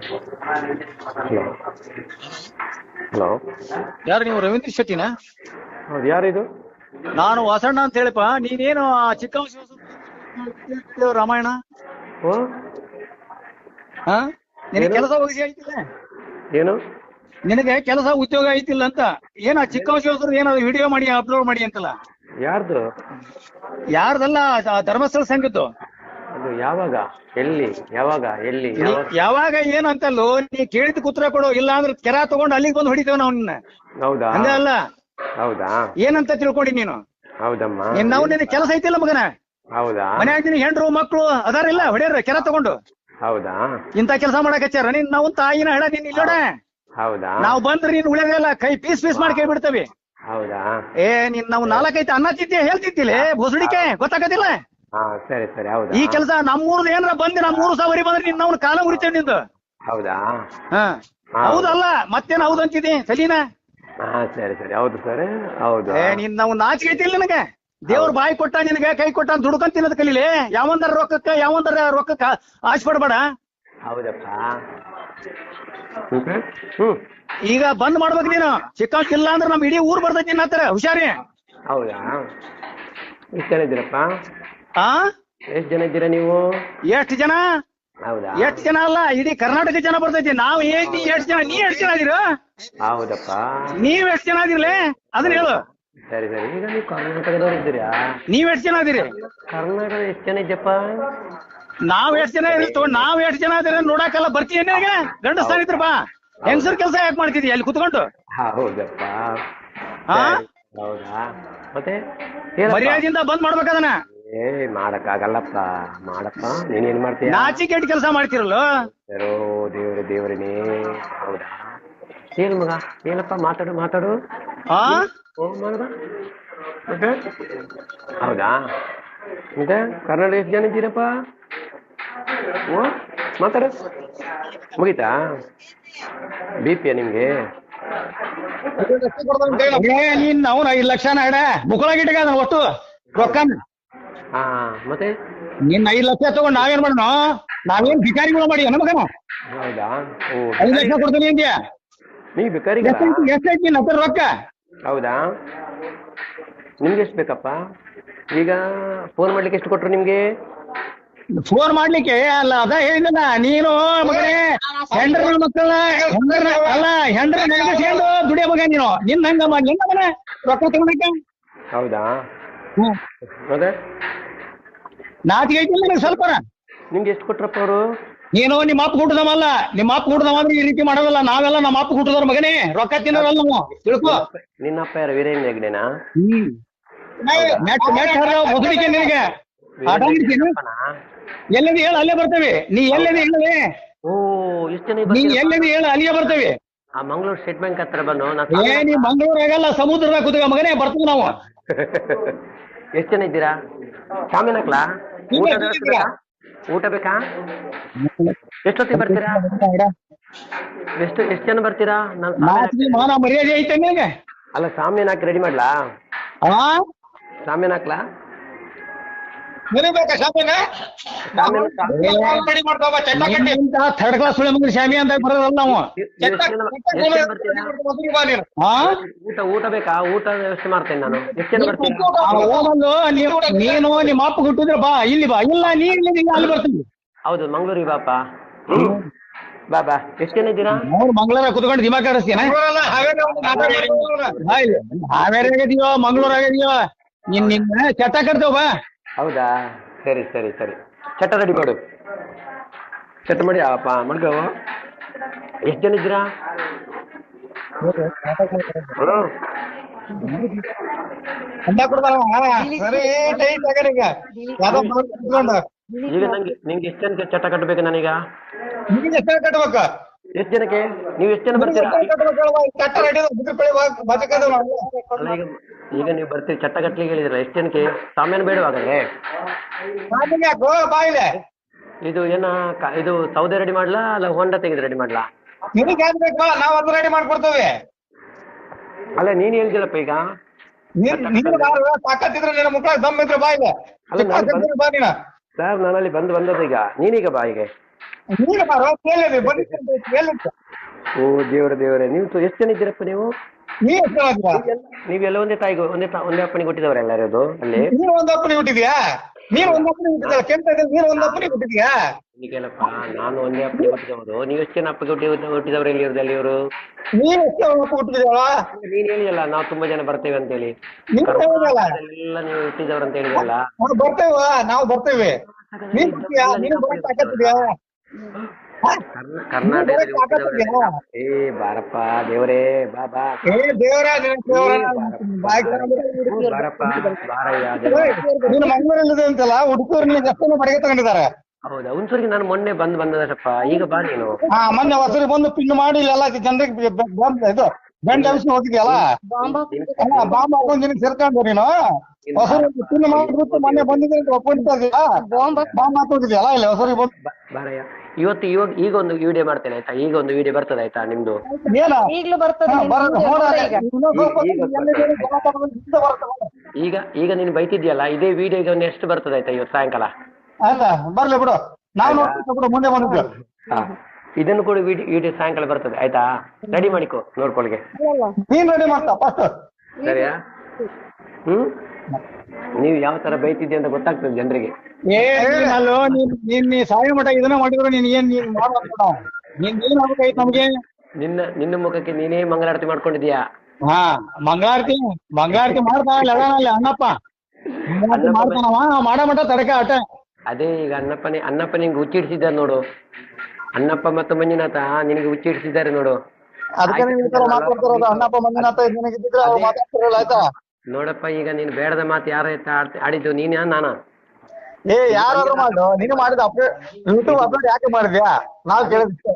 Hello hello, ಯಾರು ನೀವು? ರವೀಂದ್ರ ಶೆಟ್ಟಿನಾ? ಹೌದು, ಯಾರಿದು? ನಾನು ವಾಸಣ್ಣ ಅಂತ ಹೇಳಿಪ್ಪ. ನೀನೇನು ಆ ರಾಮಾಯಣ ಓ, ಹಾ? ನಿನಗೆ ಏನು ಕೆಲಸ ಹೋಗಿ ಐತಿಲ್ಲ? ಏನು? ನಿನಗೆ ಕೆಲಸ ಉದ್ಯೋಗ ಐತಿಲ್ಲ ಅಂತ ಏನ ಚಿಕ್ಕವಸರು ಏನಾದ್ರು ವಿಡಿಯೋ ಮಾಡಿ ಅಪ್ಲೋಡ್ ಮಾಡಿ ಅಂತಲ್ಲ? ಯಾರ್ದು? ಯಾರ್ದಲ್ಲ, ಧರ್ಮಸ್ಥಳ ಸಂಘದ್ದು. ಅದು ಯಾವಾಗ, ಎಲ್ಲಿ, ಯಾವಾಗ, ಎಲ್ಲಿ, ಯಾವಾಗ ಏನು ಅಂತಲ್ಲೋ, ನೀ ಕೇಳಿದ ಉತ್ತರ ಕೊಡು. ಇಲ್ಲ ಅಂದ್ರೆ ಕೆರ ತಗೊಂಡು ಅಲ್ಲಿಗೆ ಬಂದು ಹೊಡಿತೇವೆ ನಾವು ನಿನ್ನ. ಹೌದಾ? ಹಂಗ ಅಲ್ಲ. ಹೌದಾ? ಏನಂತ ತಿಳ್ಕೊಂಡಿ ನೀನು? ಹೌದಮ್ಮ. ನಾವು ನಿನಗೆ ಕೆಲಸ ಐತಿಲ್ಲ ಮಗನ. ಹೌದಾ? ಮನ್ಯಾಗ ನಿನ್ ಹೆಂಡ್ರು ಮಕ್ಳು ಅದಾರಿಲ್ಲ, ಹೊಡ್ಯಾರ ಕೆರ ತಗೊಂಡು. ಹೌದಾ? ಇಂತ ಕೆಲಸ ಮಾಡಕ್ ಹಚ್ಚಾರ ನೀನ್? ನಾವು ತಾಯಿನ ಹೇಳ ನೀನ್ ಇಲ್ಲೋಡ. ಹೌದಾ? ನಾವು ಬಂದ್ರೆ ನೀನ್ ಉಳಿಯಲ್ಲ, ಕೈ ಪೀಸ್ ಪೀಸ್ ಮಾಡಿ ಕೈ ಬಿಡ್ತೇವೆ. ಹೌದಾ? ನೀನ್ ನಾವು 4-5 ಅನ್ನ ತಿಂತಿ ಹೇಳ್ತಿದ್ದಿಲ್ಲ, ಭೋಸಡಿಕೆ ಗೊತ್ತಾಗತ್ತಿಲ್ಲ. ಹಾ, ಸರಿ ಸರಿ. ಹೌದಾ? ಈ ಕೆಲಸ ನಮ್ಮೂರ್ದು ಏನಾರ ಬಂದು ನಮ್ಮೂರು ಸಾವಿರ ಬಂದ್ರೆ ನೀನ್ ನಾವು ಕಾಲ ಮುರಿತೇವೆ ನಿಂದು. ಹೌದಾ? ಹಾ, ಹೌದಲ್ಲ ಮತ್ತೇನ್ ಹೌದು ಅಂತಿದಿ ಸಲೀನಾ? ಹಾ, ಸರಿ ಸರಿ. ಹೌದು ಸರ್, ಹೌದು. ನೀನ್ ನಾವು ನಾಚಿಕೆ ಐತಿಲ್ಲ ನಿನಗೆ? ದೇವ್ರ ಬಾಯಿ ಕೊಟ್ಟ ನಿನಗೆ, ಕೈ ಕೊಟ್ಟ ದುಡ್ಕೊಂಡ್ ತಿನ್ನೋದ್ ಕಲೀಲಿ. ಯಾವಂದರ ರೊಕ್ಕಕ್ಕ ಆಶೆ ಪಡ್ಬೇಡ. ಹೌದಪ್ಪ. ಹ್ಮ್. ಈಗ ಬಂದ್ ಮಾಡ್ಬೇಕು ನೀನು. ಚಿಕ್ಕವನ್ ಇಲ್ಲ ಅಂದ್ರೆ ನಮ್ ಇಡೀ ಊರ್ ಬರ್ತೈತಿ ನಿನ್ನ ಹತ್ರ. ಹುಷಾರಿ. ಹೌದಾ? ಎಷ್ಟು ಜನ ಇದ್ದೀರಪ್ಪ? ಆ ಎಷ್ಟು ಜನ ಇದ್ದೀರಾ ನೀವು? ಎಷ್ಟು ಜನ? ಹೌದಾ? ಎಷ್ಟು ಜನ ಅಲ್ಲ, ಇಡೀ ಕರ್ನಾಟಕ ಜನ ಬರ್ತೈತಿ. ನಾವ್ ಏನ್ ನೀ ಎಷ್ಟು ಜನ? ನೀ ಎಷ್ಟು ಜನ ಇದೀರ? ಹೌದಪ್ಪ. ನೀವ್ ಎಷ್ಟು ಜನ ಅದಿರ್ಲಿ ಅದನ್ನ ಹೇಳು. ಸರಿ ಸರಿ. ಈಗ ನೀವು ಕರ್ನಾಟಕದವ್ರು ಇದ್ದೀರಾ? ನೀವ್ ಎಷ್ಟು ಜನ ಅದಿರಿ? ಕರ್ನಾಟಕದ ಎಷ್ಟು ಜನ ಇದ್ದಪ್ಪ? ನಾವ್ ಎಷ್ಟು ಜನ ಇರ್ತೀವಿ? ನಾವ್ ಎಷ್ಟು ಜನ ಅದಿರ ನೋಡಾಕಲ್ಲ. ಬರ್ತೀನಿ ಈಗ. ಗಂಡಸ್ತಾನ ಇದ್ರ ಬಾ. ಹೆಂಗಸರ್ ಕೆಲಸ ಯಾಕೆ ಮಾಡ್ತಿದ್ವಿ ಅಲ್ಲಿ ಕುತ್ಕೊಂಡು? ಹೌದಪ್ಪ. ಹಾ, ಹೌದಾ? ಮತ್ತೆ ಮರ್ಯಾದೆಯಿಂದ ಬಂದ್ ಮಾಡ್ಬೇಕದನ್ನ. ಮಾಡಕ್ಕಾಗಲ್ಲಪ್ಪ. ಮಾಡಪ್ಪ. ನೀನೇನ್ ಮಾಡ್ತೀಯ? ನಾಚಿಕೆಟ್ ಕೆಲಸ ಮಾಡ್ತಿರಲ್ಲ. ದೇವ್ರನೇ. ಹೌದಾ? ಏನ್ ಮಗ, ಏನಪ್ಪ? ಮಾತಾಡು ಮಾತಾಡು. ಹಾ, ಮಾಡುದ ಮತ್ತೆ? ಹೌದಾ? ಮತ್ತೆ ಕರ್ನಾಟಕ ಎಷ್ಟು ಜನ ಇದ್ದೀರಪ್ಪ? ಓ, ಮಾತಾಡು. ಮುಗೀತಾ? BP ನಿಮ್ಗೆ? ನೀನ್ ಅವ್ನ 5 ಲಕ್ಷ ನಾಡ ಮುಕ್ಕಳಗಿಟ್ಟಿಗ ಒಟ್ಟು ರೊಕ್ಕ. ಹಾ, ಮತ್ತೆ ನಿನ್ 5 ಲಕ್ಷ ತಗೊಂಡ್ ನಾವೇನ್ ಮಾಡೋಣ? ನಾವೇನ್ ಭಿಕಾರಿಗಳು ಮಾಡಿ ನಮಗನ? ಹೌದಾ? 5 ಲಕ್ಷ ಕೊಡ್ತೀನಿ ಅಂದ್ಯಾ? ನೀ ಬೇಕಾರಿಗ? ಎಷ್ಟೈತಿ ನಿನ್ ಹತ್ರ ರೊಕ್ಕ? ಹೌದಾ? ನಿಮ್ಗೆ ಎಷ್ಟು ಬೇಕಪ್ಪ? ಈಗ ಫೋನ್ ಮಾಡ್ಲಿಕ್ಕೆ ಎಷ್ಟು ಕೊಟ್ರು ನಿಮ್ಗೆ? ಫೋನ್ ಮಾಡ್ಲಿಕ್ಕೆ ಅಲ್ಲ, ಅದ ಹೇಳಿದ ನೀನು ಮಗನೇ. ಹೆಂಡ್ರ ಮಕ್ಕಳ ಹೆಂಡ್ರ ನೆನಪಿಸ್ಕೊಂಡು ದುಡಿಯ ಮಗ ನೀನು. ನಿನ್ ಹಂಗ ಮಾಡಿ ಮಗನ ರೊಕ್ಕ ತಗೊಂಡಿದ್ದ. ಹೌದಾ? ಹ್ಮ್. ಮತ್ತೆ ನಾಚಿಕೆ ಐತಿಲ್ಲ ನಿನಗೆ ಸ್ವಲ್ಪ? ನಿಮ್ಗೆ ಎಷ್ಟು ಕೊಟ್ರಪ್ಪ ಅವರು? ನೀನು ನಿಮ್ಮ ಅಪ್ಪ ಹುಟ್ಟದವಲ್ಲ. ನಿಮ್ಮ ಅಪ್ಪ ಹುಟ್ಟದವ ಅಂದ್ರೆ ಈ ರೀತಿ ಮಾಡೋದಲ್ಲ. ನಾವೆಲ್ಲ ನಮ್ಮ ಅಪ್ಪ ಹುಟ್ಟದವ್ರ ಮಗನೇ, ರೊಕ್ಕ ತಿನ್ನೋರಲ್ಲ ನಾವು, ತಿಳ್ಕೊ. ನಿನ್ನಪ್ಪ ಯಾರು? ವೀರೇಂದ್ರ ಹೆಗ್ಡೆನಾ? ಮೊದಲಿಗೆ ನಿನಗೆ ಆಟ ಆಡ್ತೀನಿ. ಎಲ್ಲೆದಿ ಹೇಳು, ಅಲ್ಲೇ ಬರ್ತೇವೆ. ನೀ ಎಲ್ಲೆದಿ ಹೇಳಿ. ಓ, ಎಷ್ಟು ಜನ? ನೀ ಎಲ್ಲೆದಿ ಹೇಳು, ಅಲ್ಲಿಗೆ ಬರ್ತೇವೆ. ಆ ಮಂಗಳೂರು ಸ್ಟೇಟ್ ಬ್ಯಾಂಕ್ ಹತ್ರ ಬಂದು ನೀ ಮಂಗಳೂರು ಆಗಲ್ಲ, ಸಮುದ್ರದ ಕೂತ್ಕ ಮಗನೇ, ಬರ್ತೀವಿ ನಾವು. ಎಷ್ಟು ಜನ ಇದ್ದೀರಾ? ಶಾಮಿನ ಹಾಕ್ಲಾ? ಊಟ ಬೇಕಾ? ಎಷ್ಟೊತ್ತಿಗೆ ಬರ್ತೀರಾ? ಎಷ್ಟು ಜನ ಬರ್ತೀರಾ? ಮಾನ ಮರ್ಯಾದೆ ಐತೆ ನಿನಗೆ? ಅಲ್ಲ, ಶಾಮಿನ ಹಾಕಿ ರೆಡಿ ಮಾಡ್ಲಾ? ಶಾಮಿನ ಹಾಕ್ಲಾ? ಥರ್ಡ್ ಕ್ಲಾಸ್ ಶಾಮಿ ಅಂತ ಬರೋದಲ್ಲ ನಾವು. ಊಟ ಬೇಕಾ? ಊಟ ವ್ಯವಸ್ಥೆ ಮಾಡ್ತೇನೆ ನಾನು. ಎಷ್ಟು ಜನ ಬರ್ತೀರಾ? ನೀನು ನಿಮ್ಮ ಅಪ್ಪ ಹುಟ್ಟಿದ್ರೆ ಬಾ, ಇಲ್ಲಿ ಬಾ. ಇಲ್ಲ ನೀ ಅಲ್ಲಿ ಬರ್ತೀನಿ. ಹೌದು, ಮಂಗ್ಳೂರಿಗೆ ಬಾಪ. ಬಾ. ಎಷ್ಟು ಜನ ಇದ್ದೀರಾ? ಮಂಗಳೂರಾಗ ಕುತ್ಕೊಂಡು ದಿಮಾಕ್ ಆಡಿಸ್ತೀನ? ಹಾವೇರಿ ಆಗಿದೀಯೋ ಮಂಗಳೂರು ಆಗಿದೀಯೋ, ನಿನ್ನ ಚಟ ಕಟ್ತೇವ ಬಾ. ಹೌದಾ? ಸರಿ ಸರಿ ಸರಿ. ಚಟ ರೆಡಿ ಮಾಡು. ಚಟ ಮಾಡಿ ಅಪ್ಪ ಮಾಡ್ಕೋ. ಎಷ್ಟು ಜನ ಇದ್ದೀರಾ? ಈಗ ನಿಮ್ಗೆ ಎಷ್ಟು ಜನಕ್ಕೆ ಚಟ ಕಟ್ಟಬೇಕು ನಾನೀಗ? ಕಟ್ಬೇಕ? ಎಷ್ಟು ಜನಕ್ಕೆ? ನೀವು ಎಷ್ಟು ಜನ ಬರ್ತೀರಾ? ಈಗ ನೀವು ಬರ್ತೀರಿ, ಚಟ್ಟ ಕಟ್ಲಿಕ್ಕೆ ಹೇಳಿದ್ರಲ್ಲ, ಎಷ್ಟು ಜನಕ್ಕೆ? ಸಾಮಾನು ಬೇಡವಾಗಲೇ? ಇದು ಇದು ಸೌದೆ ರೆಡಿ ಮಾಡ್ಲಾ, ಅಲ್ಲ ಹೊಂಡ ತೆಗೆದು ರೆಡಿ ಮಾಡ್ಲಾ? ನಾವು ಅದು ರೆಡಿ ಮಾಡ್ಕೊಡ್ತೇವೆ. ಅಲ್ಲ, ನೀನ್ ಹೇಳ್ದಿಲ್ಲಪ್ಪ ಈಗ. ತಾಕತ್ತಿದ್ರೆ ನಿನ್ನ ಮುಖ ದಮ್ ಇದ್ರೆ ಬಾ. ಇಲ್ಲ ಸರ್, ನಾನಲ್ಲಿ ಬಂದದ್ದು ಈಗ. ನೀನೀಗ ಬಾ. ಈಗ ನೀನು ಬಾರೋ ಕೇಳಿದ್ರಿ ಬನ್ನಿ ಕೇಳಿದ್ದೆ. ಓ ದೇವರೇ, ನೀವು ಎಷ್ಟು ಜನ ಇದ್ದೀರಪ್ಪ ನೀವು? ನೀ ಎಷ್ಟು ಜನ ಇದ್ದೀರಾ? ನೀವೆಲ್ಲ ಒಂದೇ ತಾಯಿಗೆ ಒಂದೇ ಅಪ್ಪನಿಗೆ ಹುಟ್ಟಿದವರೆಲ್ಲ ಇರೋದು ಅಲ್ಲಿ? ನೀನು ಒಂದು ಅಪ್ಪನಿಗೆ ಹುಟ್ಟಿದ್ಯಾ? ನೀನು ಒಂದು ಅಪ್ಪನಿಗೆ ಹುಟ್ಟಿದ್ಯಾ? ಕೆಂಪ ನೀನು ಒಂದು ಅಪ್ಪನಿಗೆ ಹುಟ್ಟಿದ್ಯಾ? ಈಗೇನಪ್ಪ, ನಾನು ಒಂದೇ ಅಪ್ಪನಿಗೆ ಹುಟ್ಟಿದವರು. ನೀವು ಎಷ್ಟು ಜನ ಅಪ್ಪಗೆ ಹುಟ್ಟಿದವರು ಎಲ್ಲಿ ಇರೋದು ಅಲ್ಲಿ ಇವರು? ನೀನು ಎಷ್ಟು ಅಪ್ಪ ಹುಟ್ಟಿದ್ಯಾವ? ನೀನ್ ಹೇಳಿಯಲ್ಲ ನಾವು ತುಂಬಾ ಜನ ಬರ್ತೇವೆ ಅಂತ ಹೇಳಿ. ನೀನು ಹೇಳಿದಲ್ಲ ಎಲ್ಲ ನೀವು ಹುಟ್ಟಿದವರು ಅಂತ ಹೇಳಿದಲ್ಲ. ನಾವು ಬರ್ತೇವ, ನಾವು ಬರ್ತೇವೆ. ನೀನ್ ಬರ್ತೀಯಾ? ನೀನು ಬರಕ್ ತಾಕತ್ತಿದ್ಯಾ? ಕರ್ನಾಟಕದಲ್ಲಿ ಹುಟ್ಟಿದವರೆಲ್ಲ. ಏ ಬಾರಪ್ಪ ದೇವರೇ, ಬಾ ಬಾ. ಏ ದೇವರ ಬಾರಪ್ಪ ಬಾರಯ್ಯ ದೇವರೇ. ನೀನು ಮಂಗಳೂರಲ್ಲಿದೆ ಅಂತಲ್ಲ, ಹುಡುಕೂರು ನಿನಗೆ ಎಷ್ಟೊಂದು ಬಡಿಗೆ ತಗೊಂಡಿದ್ದಾರೆ. ಹೌದಾ? ಹುಣಸೂರಿಗೆ ನಾನು ಮೊನ್ನೆ ಬಂದದಪ್ಪ. ಈಗ ಬಾ ನೀನು. ಹಾ, ಮೊನ್ನೆ ಹೊಸರಿಗೆ ಬಂದು ಪಿನ್ ಮಾಡಿ ಇಲ್ಲೆಲ್ಲ ಜನರಿಗೆ ಇದು ಬೆಂಡ್ ಹವಿಸಿ ಹೋಗಿದ್ಯಲ್ಲ, ಬಾಂಬ್ ಹಾಕೊಂಡು ನಿನಗೆ ಸೇರ್ಕೊಂಡು ನೀನು ಹೊಸರಿಗೆ ಪಿನ್ ಮಾಡ್ಬಿಟ್ಟು ಮೊನ್ನೆ ಬಂದಿದ್ರೆ ಅಂತ ಒಪ್ಕೊಂಡಿದ್ದ ಬಾಂಬ್ ಹಾಕೊಂಡಿದ್ಯಲ್ಲ ಇಲ್ಲಿ ಹೊಸರಿಗೆ ಬಂದು. ಬಾರಯ್ಯ, ಈಗ ಒಂದು ವಿಡಿಯೋ ಮಾಡ್ತೇನೆ ಆಯ್ತಾ? ಈಗ ಒಂದು ವಿಡಿಯೋ ಬರ್ತದೆ ಆಯ್ತಾ ನಿಮ್ದು? ಏನ ಈಗಲೂ ಬರ್ತದೆ. ಈಗ ನೀನು ಬೈತಿದ್ಯಲ್ಲ, ಇದೇ ವಿಡಿಯೋ ಈಗ ಒಂದು ಎಷ್ಟು ಬರ್ತದೆ ಆಯ್ತಾ ಇವತ್ತು ಸಾಯಂಕಾಲ? ಆಯ್ತಾ, ಬರ್ಲಿ ಬಿಡು. ನಾವು ನೋಡ್ತಾ ಬಿಡು, ಮುಂದೆ ಬಂದಿದ್ವಿ. ಹಾ, ಇದನ್ನು ಕೂಡ ವಿಡಿಯೋ ಸಾಯಂಕಾಲ ಬರ್ತದೆ ಆಯ್ತಾ? ರೆಡಿ ಮಾಡಿಕೋ ನೋಡ್ಕೊಳ್ಗೆ. ನೀನ್ ರೆಡಿ ಮಾಡ್ತಾ ಫಸ್ಟ್. ಸರಿಯಾ? ನೀವು ಯಾವ ತರ ಬೈತಿದ್ದೆ ಅಂತ ಗೊತ್ತಾಗ್ತದೆ ಜನರಿಗೆ. ನೀನ್ ಸಾಯ ಮಠ ಇದನ್ನ ಮಾಡಿದ್ರು ನೀನ್ ಮಾಡುವಂತ ನೀನ್ ಏನ್ ಆಗ್ಬೇಕಾಯ್ತು ನಮ್ಗೆ? ನಿನ್ನ ಮುಖಕ್ಕೆ ನೀನೇ ಮಂಗಳಾರತಿ ಮಾಡ್ಕೊಂಡಿದ್ಯಾ? ಹಾ, ಮಂಗಳಾರತಿ ಮಾಡ್ತಾ ಇಲ್ಲ ಅಣ್ಣಪ್ಪ ಮಾಡ್ತಾನವ, ಮಾಡ ಮಠ ತಡಕ ಆಟ. ಅದೇ ಈಗ ಅನ್ನಪ್ಪ ನಿಂಗೆ ಹುಚ್ಚಿಡ್ಸಿದ್ದಾರೆ ನೋಡು. ಅನ್ನಪ್ಪ ಮತ್ತು ಮಂಜುನಾಥ ನಿನಗೆ ಹುಚ್ಚಿಡ್ಸಿದ್ದಾರೆ ನೋಡು. ಅದಕ್ಕೆ ಮಾತಾಡ್ತಿರೋದು. ಅಣ್ಣಪ್ಪ ಮಂಜುನಾಥ ನಿನಗಿದ್ರೆ ಅವ್ರು ಮಾತಾಡ್ತಿರಲ್ಲ ಆಯ್ತಾ? ನೋಡಪ್ಪ, ಈಗ ನೀನು ಬೇಡದ ಮಾತು ಯಾರ ಆಡಿದ್ದು? ನೀನ ನಾನಾ? ಏ ಯಾರಾದ್ರೂ ಮಾಡು, ನೀನು ಮಾಡಿದ ಯೂಟ್ಯೂಬ್ ಅಪ್ಲೋಡ್ ಯಾಕೆ ಮಾಡಿದ್ಯಾ? ನಾವು ಕೇಳಿದ್ವಿ.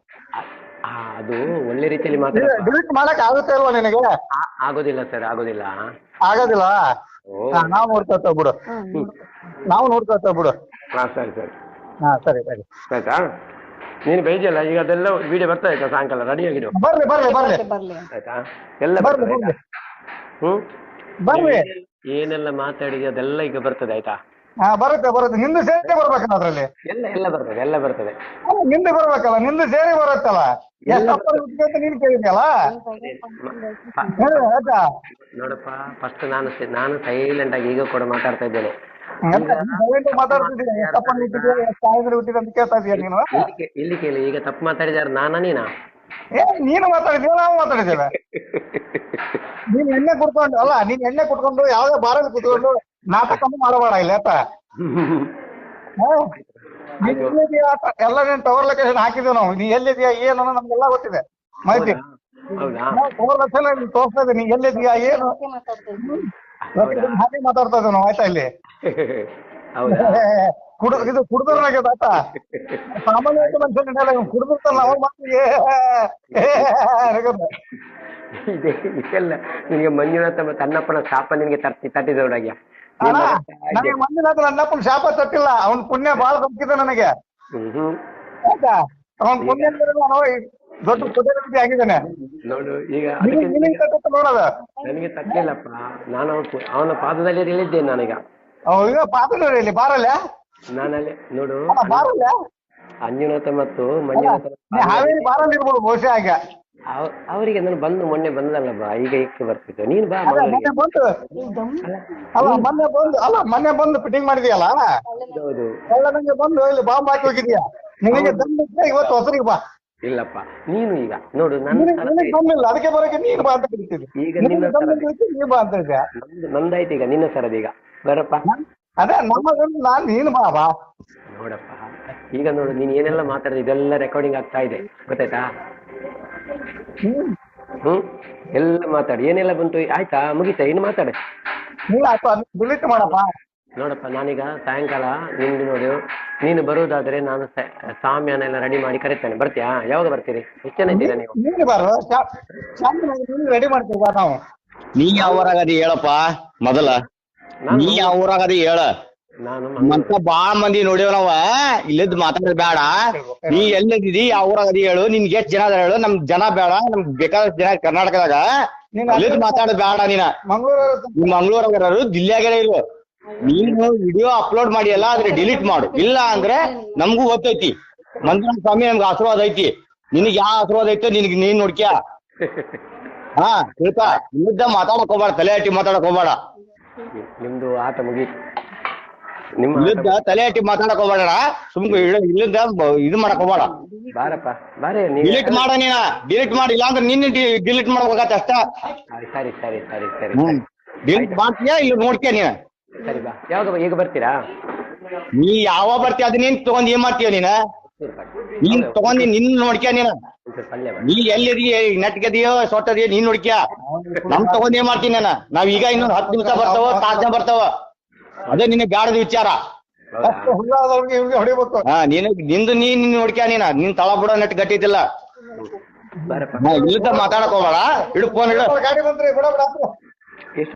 ಅದು ಒಳ್ಳೆ ರೀತಿಯಲ್ಲಿ ಮಾತಾಡ. ಡಿಲೀಟ್ ಮಾಡಕ್ ಆಗುತ್ತೆ ಅಲ್ವಾ ನಿನಗೆ? ಆಗೋದಿಲ್ಲ ಸರ್, ಆಗೋದಿಲ್ಲ. ನಾವು ನೋಡ್ಕೊಳ್ತೇವೆ ಬಿಡು, ನಾವು ನೋಡ್ಕೊಳ್ತೇವೆ ಬಿಡು. ಹಾ ಸರಿ ಸರಿ. ಹಾ ಸರಿ ಸರಿ ಆಯ್ತಾ? ನೀನು ಬೈದಿಯಲ್ಲ, ಈಗ ಅದೆಲ್ಲ ವಿಡಿಯೋ ಬರ್ತಾ ಆಯ್ತಾ ಸಾಯಂಕಾಲ? ರೆಡಿ ಆಗಿಡು. ಬರ್ಲಿ ಬರ್ಲಿ ಬರ್ಲಿ ಬರ್ಲಿ. ಆಯ್ತಾ? ಎಲ್ಲ ಬರ್ಲಿ ಬರ್ತದೆ ಬರ್ಲಿ ಬರ್ಲಿ. ಏನೆಲ್ಲ ಮಾತಾಡಿದ್ಯೋ ಅದೆಲ್ಲ ಈಗ ಬರ್ತದೆ ಆಯ್ತಾ? ಹಾ ಬರುತ್ತೆ. ನಿಂದು ಸೇರಿ ಬರ್ಬೇಕಲ್ಲ ಅದ್ರಲ್ಲಿ. ಎಲ್ಲ ಬರ್ತದೆ. ನಿಂದು ಬರ್ಬೇಕಲ್ಲ, ನಿಂದು ಸೇರಿ ಬರುತ್ತಲ್ಲ. ಎಷ್ಟು ಅಂತ ನೀನ್ ಕೇಳಿದ್ಯಲ್ಲ ಆಯ್ತಾ? ನೋಡಪ್ಪ, ಫಸ್ಟ್ ನಾನು ಸೈಲೆಂಟ್ ಆಗಿ ಈಗ ಕೂಡ ಮಾತಾಡ್ತಾ ಇದ್ದೇನೆ. ಮಾತಾಡ್ತಿದ್ದೀನಿ. ಎಷ್ಟಪ್ಪ ಹುಟ್ಟಿದ್ಯಾ, ಎಷ್ಟು ಸಾವಿರ ಹುಟ್ಟಿದ ಅಂತ ಕೇಳ್ತಾ ಇದೀಯ ನೀನು? ಇಲ್ಲಿ ಕೇಳಿ, ಈಗ ತಪ್ಪು ಮಾತಾಡಿದಾರ ನಾನಾ ನೀನಾ? ನೀನು ಮಾತಾಡಿದ್ಯಾ, ನಾವು ಮಾತಾಡಿದ್ದೇವೆ. ನೀನ್ ಎಣ್ಣೆ ಕುಟ್ಕೊಂಡು ಯಾವ್ದೇ ಬಾರಲ್ಲಿ ಕುತ್ಕೊಂಡು ನಾಟಕ ಮಾಡಬೇಡ ಇಲ್ಲ ಆಯ್ತಾ? ನೀನ್ ಎಲ್ಲಿದೀಯಾ ಎಲ್ಲ ನೀನ್ ಟವರ್ ಲೊಕೇಶನ್ ಹಾಕಿದೀವಿ ನಾವು. ನೀ ಎಲ್ಲಿದೀಯಾ ಏನು ನಮ್ಗೆಲ್ಲ ಗೊತ್ತಿದೆ ಮಾಹಿತಿ. ಟವರ್ ಲೊಕೇಶನ್ ತೋರಿಸ್ತಾ ಇದ್ದೀನಿ, ನೀ ಎಲ್ಲಿದೀಯಾ ಏನು ಹಾಗೆ ಮಾತಾಡ್ತಾ ಇದ್ದೀವಿ ನಾವು ಆಯ್ತಾ? ಇಲ್ಲಿ ಇದು ಕುಡ್ದವ್ರಾಗ್ಯದ ಆಯ್ತಾ? ಸಾಮಾನ್ಯ ಮನುಷ್ಯನ ಕುಡ್ದಿರ್ತಾನ ಅವ್ರ ಮಾತಿಗೆ ಇದೆಲ್ಲ ನಿನಗೆ ಮಂಜುನಾಥ ಮತ್ತು ಅನ್ನಪ್ಪನ ಶಾಪ ನಿನಗೆ ತಟ್ಟಿದವರಾಗ್ಯ. ನನಗೆ ಮಂಜುನಾಥ ಅನ್ನಪ್ಪನ ಶಾಪ ತಟ್ಟಿಲ್ಲ. ಅವ್ನ ಪುಣ್ಯ ಬಾಳ ದೊಡ್ಡದ ನನಗೆ ಆಯ್ತಾ? ಅವನ ಪುಣ್ಯ ದೊಡ್ಡ ಪುಣ್ಯ ಆಗಿದ್ದಾನೆ ನೋಡು. ಈಗ ನೋಡದ ನನಗೆ ತಟ್ಟಲಿಲ್ಲಪ್ಪ. ನಾನು ಅವನ ಪಾದದಲ್ಲಿ ಹೇಳಿದ್ದೇನೆ ನಾನೀಗ. ಈಗ ಪಾತ್ರದಲ್ಲಿ ಬಾರಲ್ಲ ನಾನಲ್ಲಿ ನೋಡು. ಬಾರಲ್ಲ ಅಂಜುನಾಥ ಮತ್ತು ಮಂಜುನಾಥ ಹಾವೇರಿ ಬಾರಲ್ಲಿ ಇರ್ಬೋದು ಬಹುಶಃ. ಆಗ ಅವರಿಗೆ ನಾನು ಮೊನ್ನೆ ಬಂದಲ್ಲಪ್ಪ, ಈಗ ಏಕೆ ಬರ್ತಿದ್ದೆ ನೀನು? ಬಾ. ಮೊನ್ನೆ ಬಂದು ಫಿಟ್ಟಿಂಗ್ ಮಾಡಿದ್ಯಲ್ಲ, ಹೌದು. ನಂಗೆ ಬಂದು ಇಲ್ಲಿ ಬಾಂಬ್ ಹಾಕಿ ಹೋಗಿದ್ಯಾ? ನಿನಗೆ ದಮ್ಮಿದ್ರೆ ಇವತ್ತು ಹೊಸರಿಗೆ ಬಾ. ಇಲ್ಲಪ್ಪ, ನೀನು ಈಗ ನೋಡು ದಮ್ಮಿಲ್ಲ, ಅದಕ್ಕೆ ಬರೋಕೆ ನೀನು ಬಾ ಅಂತ ಕರಿತೀವಿ. ಈಗ ನೀನು ಬಾ ಅಂತ ಇದ್ಯಾ? ನಂದಾಯ್ತು ಈಗ ನಿನ್ನ ಸರದಿ. ಈಗ ಬರಪ್ಪ. ಅದೇ ನಮ್ಮ ನಾನ್ ನೀನು ಬಾ ಬಾ. ನೋಡಪ್ಪ, ಈಗ ನೋಡು, ನೀನ್ ಏನೆಲ್ಲ ಮಾತಾಡಿದ ಇದೆಲ್ಲ ರೆಕಾರ್ಡಿಂಗ್ ಆಗ್ತಾ ಇದೆ, ಗೊತ್ತಾಯ್ತಾ? ಎಲ್ಲ ಮಾತಾಡಿ, ಏನೆಲ್ಲ ಬಂತು ಆಯ್ತಾ? ಮುಗಿತಾ? ಇನ್ನು ಮಾತಾಡ. ಡಿಲೀಟ್ ಮಾಡಪ್ಪ. ನೋಡಪ್ಪ, ನಾನೀಗ ಸಾಯಂಕಾಲ ನಿಂದು ನೋಡು, ನೀನು ಬರುವುದಾದ್ರೆ ನಾನು ಸಾಮ್ಯಾನೆಲ್ಲ ರೆಡಿ ಮಾಡಿ ಕರಿತೇನೆ. ಬರ್ತೀಯಾ? ಯಾವಾಗ ಬರ್ತೀರಿ? ಎಷ್ಟು ಜನ ಇದ್ದೀರಾ ನೀವು? ನೀನು ಬರೋ ರೆಡಿ ಮಾಡ್ತೀವಿ ನಾವು. ನೀ ಯಾವ ಊರಾಗದಿ ಹೇಳಪ್ಪ ಮೊದಲ? ನೀ ಯಾವ ಊರಾಗದಿ ಹೇಳ? ಮತ್ತ ಬಾಳ ಮಂದಿ ನೋಡ್ಯವ ನಾವ. ಇಲ್ಲದ್ ಮಾತಾಡೋದ್ ಬೇಡ. ನೀ ಎಲ್ಲಿದ್ದೀರಿ, ಯಾವ ಊರಾಗದಿ ಹೇಳು, ನಿನ್ಗೆ ಎಷ್ಟ್ ಜನ ಅದ ಹೇಳು. ನಮ್ ಜನ ಬೇಡ, ನಮ್ಗ್ ಬೇಕಾದಷ್ಟು ಜನ ಕರ್ನಾಟಕದಾಗ. ಇಲ್ಲದ್ ಮಾತಾಡೋದ್ ಬೇಡ. ನೀನ್ ಮಂಗಳೂರಾಗ ದಿಲ್ಲಿಯಾಗ ಇರು. ನೀನು ವಿಡಿಯೋ ಅಪ್ಲೋಡ್ ಮಾಡಿ ಅಲ್ಲ, ಆದ್ರೆ ಡಿಲೀಟ್ ಮಾಡು. ಇಲ್ಲ ಅಂದ್ರೆ ನಮಗೂ ಗೊತ್ತೈತಿ ಮಂಜುನಾಥ ಸ್ವಾಮಿ ನಮ್ಗೆ ಆಶೀರ್ವಾದ ಐತಿ ನಿನಗ್ ಯಾವ ಆಶೀರ್ವಾದ ಐತೋ ನಿನಗ್ ನೀನ್ ನೋಡ್ಕ್ಯ ಹಾ ತಿಳ್ಕ ಇಲ್ಲಿದ್ದ ಮಾತಾಡಕ್ ಹೋಗ್ಬೇಡ ತಲೆ ಹಟ್ಟಿ ಮಾತಾಡಕ್ ಹೋಗ್ಬೇಡ ನಿಮ್ದು ಆಟ ಮುಗೀತು ನಿಮ್ಮ ಇಲ್ಲಿದ್ದ ತಲೆ ಹಟ್ಟಿ ಮಾತಾಡಕ್ ಹೋಗ್ಬೇಡ ಸುಮ್ನೆ ಇಲ್ಲಿದ್ದ ಇದು ಮಾಡಕ್ ಹೋಗ್ಬೇಡ ಬಾರಪ್ಪ ಬಾರೇ ಡಿಲೀಟ್ ಮಾಡ ನೀನ ಡಿಲೀಟ್ ಮಾಡಿ ಇಲ್ಲಾಂದ್ರೆ ನಿನ್ನ ಡಿಲೀಟ್ ಮಾಡ್ಬೇಕಾಗತ್ತೆ ಅಷ್ಟ ಸರಿ ಸರಿ ಸರಿ ಸರಿ ಡಿಲೀಟ್ ಮಾಡ್ತೀಯಾ ಇಲ್ಲ ನೋಡ್ತೀಯ ನೀನ ಸರಿ ಬಾ ಯಾವಾಗ ಈಗ ಬರ್ತೀರಾ ನೀ ಯಾವ ಬರ್ತೀಯ ಅದ್ ನೀನ್ ತಗೊಂಡ್ ಏನ್ ಮಾಡ್ತೀಯ ನೀನ್ ತಗೊಂಡಿ ನಿನ್ ನೋಡ್ಕ್ಯ ನೀ ಎಲ್ಲಿದೀಯ ನೆಟ್ಗದಿಯೋ ಸೊಟ್ಟದಿಯೋ ನೀನ್ ನೋಡ್ಕ್ಯ ನಮ್ ತಗೊಂಡ್ ಏನ್ ಮಾಡ್ತೀನಿ ನಾವ್ ಈಗ ಇನ್ನೊಂದ್ 10 ನಿಮಿಷ ಬರ್ತಾವ ತಾಸ ಬರ್ತಾವ ಅದೇ ನಿನಗ್ ಬ್ಯಾಡದ ವಿಚಾರ ಇವ್ರಿಗೆ ಹೊಡಿಬೇಕು ಹಾ ನಿಂದು ನೀನ್ ನೋಡ್ಕ್ಯ ನಿನ್ ತಳ ಬಿಡೋ ನೆಟ್ ಗಟ್ಟಿದ್ದಿಲ್ಲ ಇಲ್ಲದ ಮಾತಾಡಕ್ ಹೋಗ್ಬೇಡ ಇಡು ಫೋನ್ ಇಡು ಗಾಡಿ ಬಂದ್ರಿ ಬಿಡ ಬಿಡ